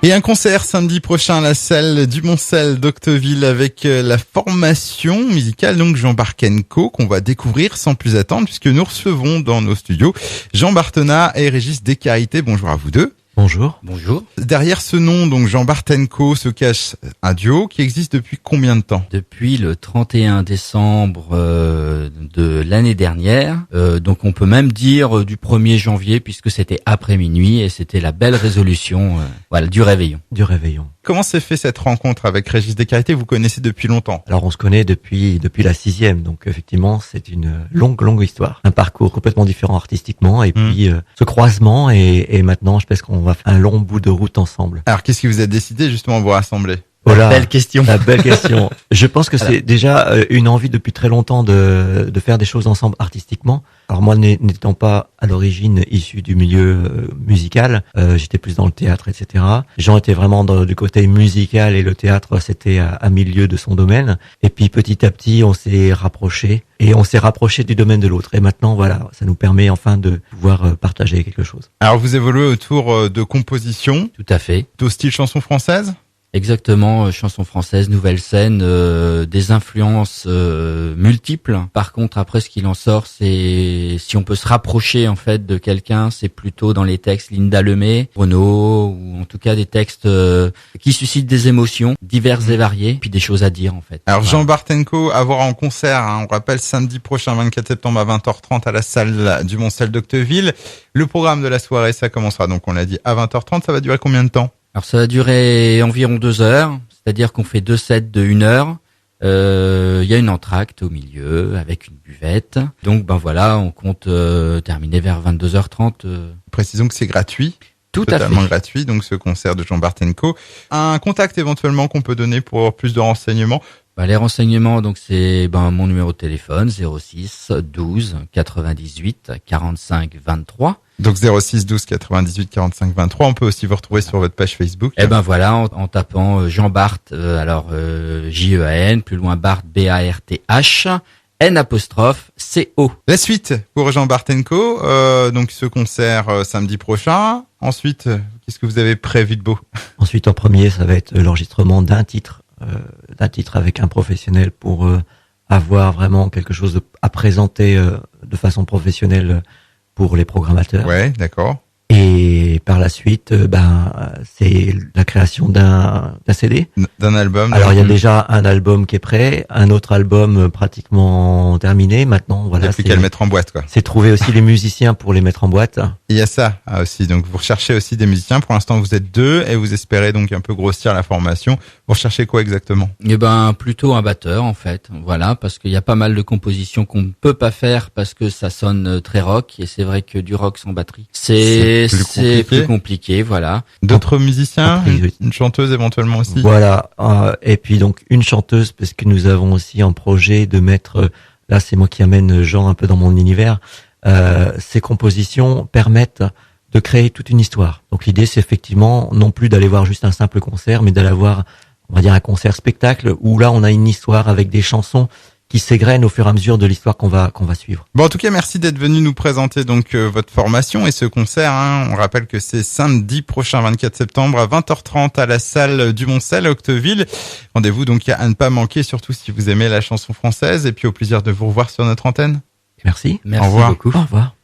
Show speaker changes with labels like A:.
A: Et un concert samedi prochain à la salle du Moncel d'Octeville avec la formation musicale donc Jean Barthenko qu'on va découvrir sans plus attendre puisque nous recevons dans nos studios Jean Barthenat et Régis Descarités. Bonjour à vous deux.
B: Bonjour.
C: Bonjour.
A: Derrière ce nom, donc Jean Barthenko, se cache un duo qui existe depuis combien de temps ?
C: Depuis le 31 décembre de l'année dernière, donc on peut même dire du 1er janvier puisque c'était après minuit et c'était la belle résolution du réveillon.
B: Du réveillon.
A: Comment s'est fait cette rencontre avec Régis Descarités ? Vous connaissez depuis longtemps ?
B: Alors on se connaît depuis la 6e, donc effectivement c'est une longue histoire. Un parcours complètement différent artistiquement et puis ce croisement et maintenant je pense qu'on va faire un long bout de route ensemble.
A: Alors qu'est-ce qui vous a décidé justement à vous rassembler ?
B: Voilà,
C: belle question.
B: La belle question. Je pense que c'est déjà une envie depuis très longtemps de faire des choses ensemble artistiquement. Alors moi n'étant pas à l'origine issu du milieu musical, j'étais plus dans le théâtre, etc. Jean était vraiment du côté musical et le théâtre c'était à milieu de son domaine. Et puis petit à petit on s'est rapprochés et on s'est rapproché du domaine de l'autre. Et maintenant voilà, ça nous permet enfin de pouvoir partager quelque chose.
A: Alors vous évoluez autour de compositions,
C: Tout à fait.
A: au style chanson française ?
C: Exactement, chanson française, nouvelle scène, des influences multiples. Par contre, après, ce qu'il en sort, c'est si on peut se rapprocher en fait de quelqu'un, c'est plutôt dans les textes Linda Lemay, Renaud, ou en tout cas des textes qui suscitent des émotions diverses et variées, puis des choses à dire en fait.
A: Alors
C: Voilà.
A: Jean Barthenko à voir en concert, on rappelle samedi prochain 24 septembre à 20h30 à la salle du Moncel d'Octeville. Le programme de la soirée, ça commencera donc on l'a dit à 20h30, ça va durer combien de temps ?
C: Alors ça va durer environ 2 heures, c'est-à-dire qu'on fait 2 sets de 1 heure. Il y a une entracte au milieu avec une buvette. Donc voilà, on compte terminer vers 22h30.
A: Précisons que c'est gratuit.
C: Tout à
A: Totalement
C: fait.
A: gratuit, donc ce concert de Jean Barthenko. Un contact éventuellement qu'on peut donner pour plus de renseignements.
C: Les renseignements, donc c'est mon numéro de téléphone 06 12 98 45 23.
A: Donc 06 12 98 45 23. On peut aussi vous retrouver sur votre page Facebook.
C: Et voilà, en tapant Jean Barth, J-E-A-N, plus loin Barth, B-A-R-T-H, N'-C-O.
A: La suite pour Jean Barthenko, donc ce concert samedi prochain. Ensuite, qu'est-ce que vous avez prévu de beau ?
B: Ensuite en premier ça va être l'enregistrement d'un titre avec un professionnel pour avoir vraiment quelque chose à présenter de façon professionnelle pour les programmateurs.
A: Ouais, d'accord.
B: Et par la suite, c'est la création d'un CD.
A: D'un album.
B: Alors il y a déjà un album qui est prêt, un autre album pratiquement terminé. Maintenant,
A: Il
B: voilà,
A: n'y a plus qu'à le mettre en boîte, quoi.
B: c'est trouver aussi les musiciens pour les mettre en boîte.
A: Il y a ça aussi. Donc vous recherchez aussi des musiciens. Pour l'instant, vous êtes 2 et vous espérez donc un peu grossir la formation. Vous recherchez quoi exactement ?
C: Plutôt un batteur en fait, voilà, parce qu'il y a pas mal de compositions qu'on ne peut pas faire parce que ça sonne très rock et c'est vrai que du rock sans batterie, c'est plus compliqué, voilà.
A: D'autres musiciens,
B: oui.
A: une chanteuse éventuellement aussi.
B: Voilà. Et puis donc une chanteuse parce que nous avons aussi en projet de mettre. Là, c'est moi qui amène Jean un peu dans mon univers. Ces compositions permettent de créer toute une histoire. Donc l'idée, c'est effectivement non plus d'aller voir juste un simple concert, mais d'aller voir, on va dire, un concert spectacle où là, on a une histoire avec des chansons qui s'égrènent au fur et à mesure de l'histoire qu'on va suivre.
A: Bon, en tout cas, merci d'être venu nous présenter donc votre formation et ce concert. On rappelle que c'est samedi prochain, 24 septembre à 20h30 à la salle du Moncel à Octeville. Rendez-vous donc à ne pas manquer, surtout si vous aimez la chanson française. Et puis au plaisir de vous revoir sur notre antenne.
B: Merci.
C: Merci
A: Au revoir.
C: beaucoup.
B: Au revoir.